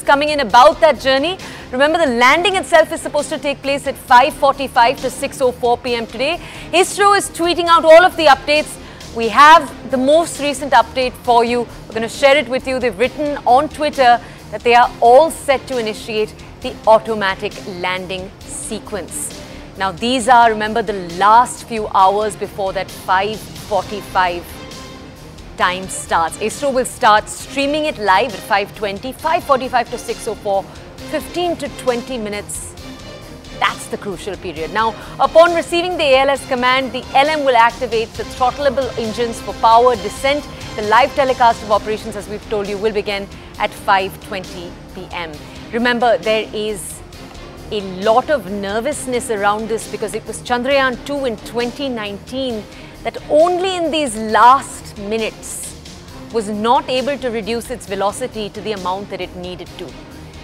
coming in about that journey. Remember, the landing itself is supposed to take place at 5:45 to 6:04 p.m. today. Isro is tweeting out all of the updates. We have the most recent update for you. We're going to share it with you. They've written on Twitter that they are all set to initiate the automatic landing sequence. Now, these are, remember, the last few hours before that 5:45 time starts. Isro will start streaming it live at 5:20, 5:45 to 6:04, 15 to 20 minutes. That's the crucial period. Now, upon receiving the ALS command, the LM will activate the throttleable engines for power descent. The live telecast of operations, as we've told you, will begin at 5:20 p.m. Remember, there is a lot of nervousness around this because it was Chandrayaan 2 in 2019 that only in these last minutes was not able to reduce its velocity to the amount that it needed to.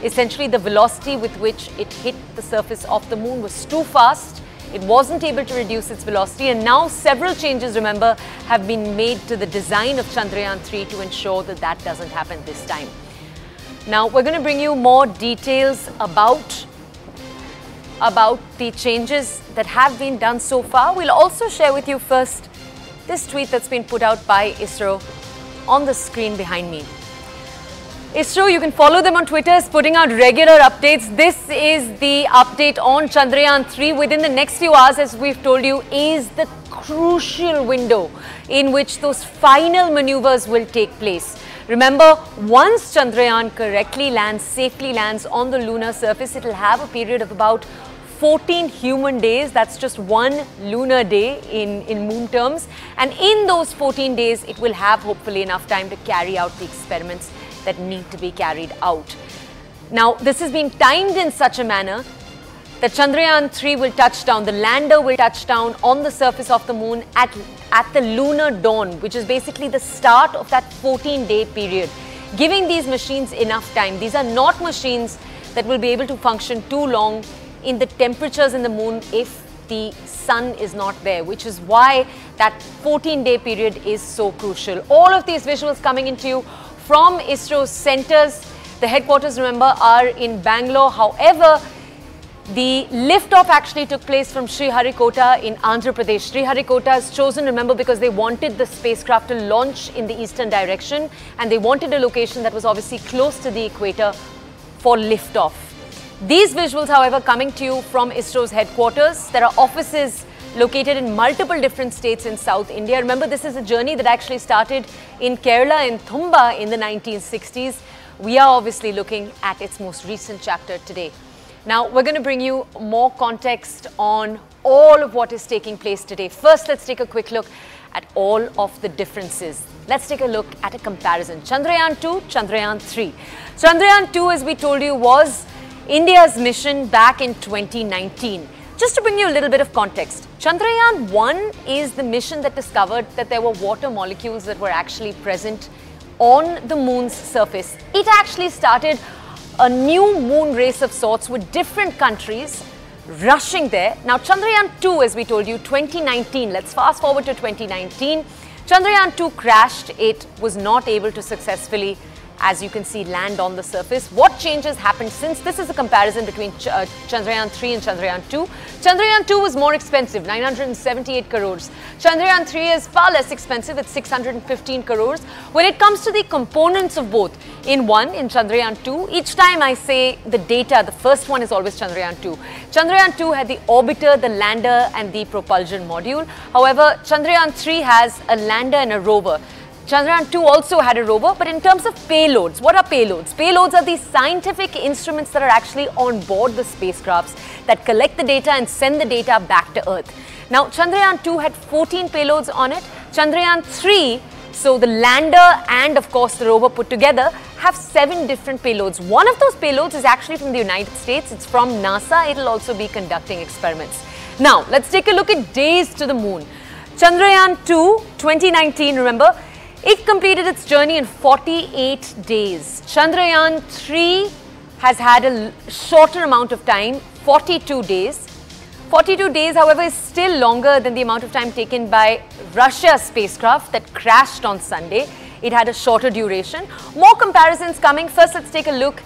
Essentially, the velocity with which it hit the surface of the moon was too fast. It wasn't able to reduce its velocity, and now several changes, remember, have been made to the design of Chandrayaan 3 to ensure that that doesn't happen this time. Now, we're going to bring you more details about the changes that have been done so far. We'll also share with you first this tweet that's been put out by Isro on the screen behind me. Isro, you can follow them on Twitter, is putting out regular updates. This is the update on Chandrayaan 3. Within the next few hours, as we've told you, is the crucial window in which those final maneuvers will take place. Remember, once Chandrayaan correctly lands, safely lands on the lunar surface, it will have a period of about 14 human days. That's just one lunar day in moon terms. And in those 14 days, it will have hopefully enough time to carry out the experiments that need to be carried out. Now, this has been timed in such a manner that Chandrayaan 3 will touch down, the lander will touch down on the surface of the moon at the lunar dawn, which is basically the start of that 14-day period, giving these machines enough time. These are not machines that will be able to function too long in the temperatures in the moon if the sun is not there, which is why that 14-day period is so crucial. All of these visuals coming into you from ISRO's centers. The headquarters, remember, are in Bangalore. However, the liftoff actually took place from Sriharikota in Andhra Pradesh. Sriharikota is chosen, remember, because they wanted the spacecraft to launch in the eastern direction, and they wanted a location that was obviously close to the equator for liftoff. These visuals, however, coming to you from ISRO's headquarters. There are offices located in multiple different states in South India. Remember, this is a journey that actually started in Kerala, in Thumba, in the 1960s. We are obviously looking at its most recent chapter today. Now, we're going to bring you more context on all of what is taking place today. First, let's take a quick look at all of the differences. Let's take a look at a comparison. Chandrayaan 2, Chandrayaan 3. Chandrayaan 2, as we told you, was India's mission back in 2019. Just to bring you a little bit of context, Chandrayaan 1 is the mission that discovered that there were water molecules that were actually present on the moon's surface. It actually started a new moon race of sorts with different countries rushing there. Now, Chandrayaan 2, as we told you, 2019, let's fast forward to 2019. Chandrayaan 2 crashed. It was not able to successfully, as you can see, land on the surface. What changes happened since? This is a comparison between Chandrayaan 3 and Chandrayaan 2. Chandrayaan 2 was more expensive, 978 crores. Chandrayaan 3 is far less expensive at 615 crores. When it comes to the components of both, in Chandrayaan 2, each time I say the data, the first one is always Chandrayaan 2. Chandrayaan 2 had the orbiter, the lander and the propulsion module. However, Chandrayaan 3 has a lander and a rover. Chandrayaan 2 also had a rover, but in terms of payloads, what are payloads? Payloads are these scientific instruments that are actually on board the spacecrafts that collect the data and send the data back to Earth. Now, Chandrayaan 2 had 14 payloads on it. Chandrayaan 3, so the lander and of course the rover put together, have 7 different payloads. One of those payloads is actually from the United States. It's from NASA. It'll also be conducting experiments. Now, let's take a look at days to the moon. Chandrayaan 2, 2019, remember, it completed its journey in 48 days. Chandrayaan 3 has had a shorter amount of time, 42 days. 42 days, however, is still longer than the amount of time taken by Russia's spacecraft that crashed on Sunday. It had a shorter duration. More comparisons coming. First, let's take a look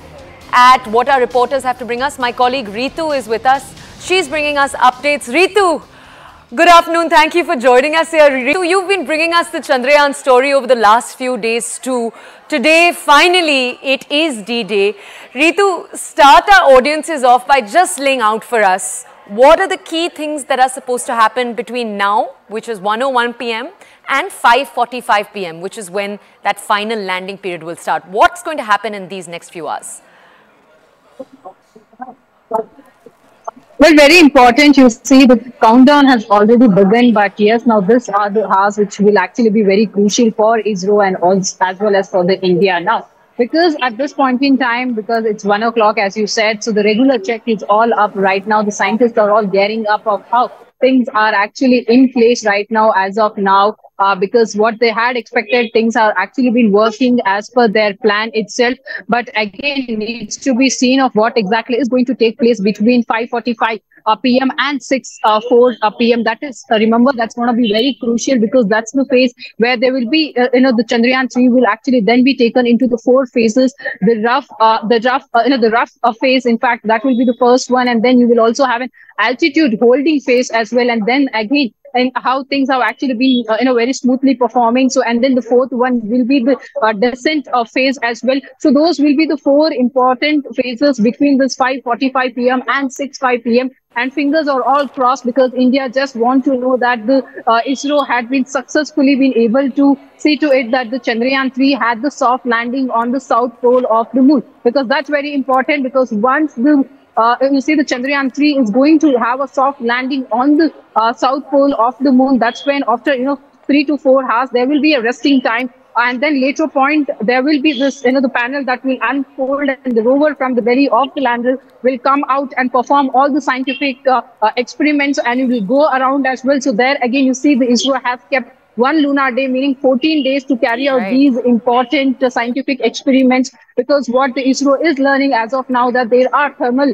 at what our reporters have to bring us. My colleague Ritu is with us. She's bringing us updates. Ritu, good afternoon. Thank you for joining us here. Ritu, you've been bringing us the Chandrayaan story over the last few days too. Today, finally, it is D-Day. Ritu, start our audiences off by just laying out for us what are the key things that are supposed to happen between now, which is 1:01 p.m. and 5:45 p.m., which is when that final landing period will start. What's going to happen in these next few hours? Well, very important. You see, the countdown has already begun, but yes, now this are the hours which will actually be very crucial for Isro and also as well as for the India now. Because at this point in time, because it's 1 o'clock, as you said, so the regular check is all up right now. The scientists are all gearing up of how things are actually in place right now, as of now, because what they had expected, things are actually been working as per their plan itself. But again, it needs to be seen of what exactly is going to take place between 5:45 p.m. and 6:04 p.m. That is, remember, that's going to be very crucial because that's the phase where there will be, the Chandrayaan 3 will actually then be taken into the 4 phases. The rough phase, in fact, that will be the first one, and then you will also have an altitude holding phase as well, and then again, and how things have actually been very smoothly performing. So, and then the fourth one will be the descent phase as well. So those will be the 4 important phases between this 5:45 p.m. and 6:05 p.m. And fingers are all crossed because India just want to know that the Isro had been successfully been able to see to it that the Chandrayaan 3 had the soft landing on the south pole of the moon, because that's very important. Because once the you see the Chandrayaan 3 is going to have a soft landing on the south pole of the moon, that's when after 3 to 4 hours there will be a resting time, and then later point there will be this the panel that will unfold, and the rover from the belly of the lander will come out and perform all the scientific experiments, and it will go around as well. So there again you see the Isro has kept 1 lunar day, meaning 14 days to carry out these important scientific experiments, because what the Isro is learning as of now, that there are thermal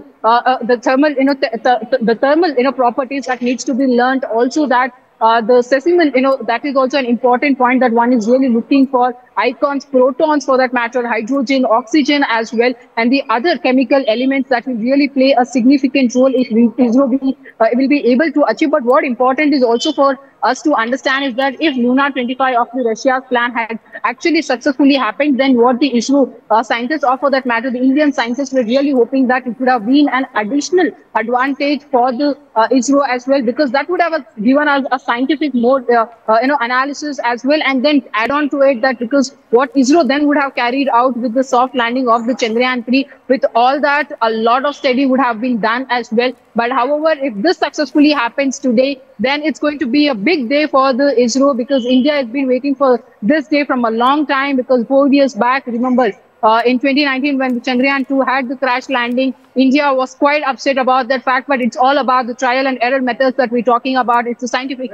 properties that needs to be learnt. Also that the specimen, that is also an important point that one is really looking for. Icons, protons for that matter, hydrogen, oxygen as well, and the other chemical elements that will really play a significant role if Isro will be able to achieve. But what important is also for us to understand is that if Luna 25 of the Russia's plan had actually successfully happened, then what the Isro scientists, or for that matter the Indian scientists, were really hoping that it would have been an additional advantage for the Isro as well, because that would have given us a scientific mode analysis as well, and then add on to it that because what Isro then would have carried out with the soft landing of the Chandrayaan 3, with all that, a lot of study would have been done as well. But however, if this successfully happens today, then it's going to be a big day for the Isro, because India has been waiting for this day from a long time. Because 4 years back, remember, in 2019 when the Chandrayaan 2 had the crash landing, India was quite upset about that fact, but it's all about the trial and error methods that we're talking about. It's a scientific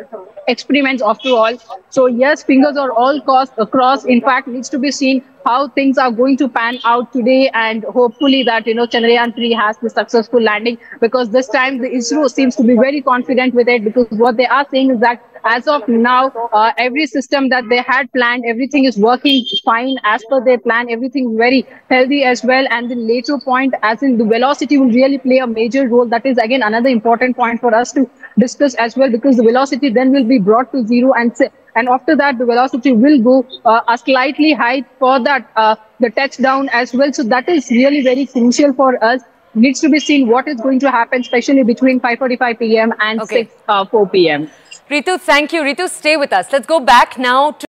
experiments after all. So yes, fingers are all across. In fact, needs to be seen how things are going to pan out today, and hopefully that Chandrayaan 3 has the successful landing, because this time the Isro seems to be very confident with it, because what they are saying is that as of now, every system that they had planned, everything is working fine as per their plan. Everything very healthy as well. And the later point, as in the velocity, will really play a major role. That is again another important point for us to discuss as well, because the velocity then will be brought to 0, and after that the velocity will go a slightly high for that the touchdown as well. So that is really very crucial for us. Needs to be seen what is going to happen, especially between 5:45 p.m. and 6:04 p.m. Ritu, thank you. Ritu, stay with us. Let's go back now to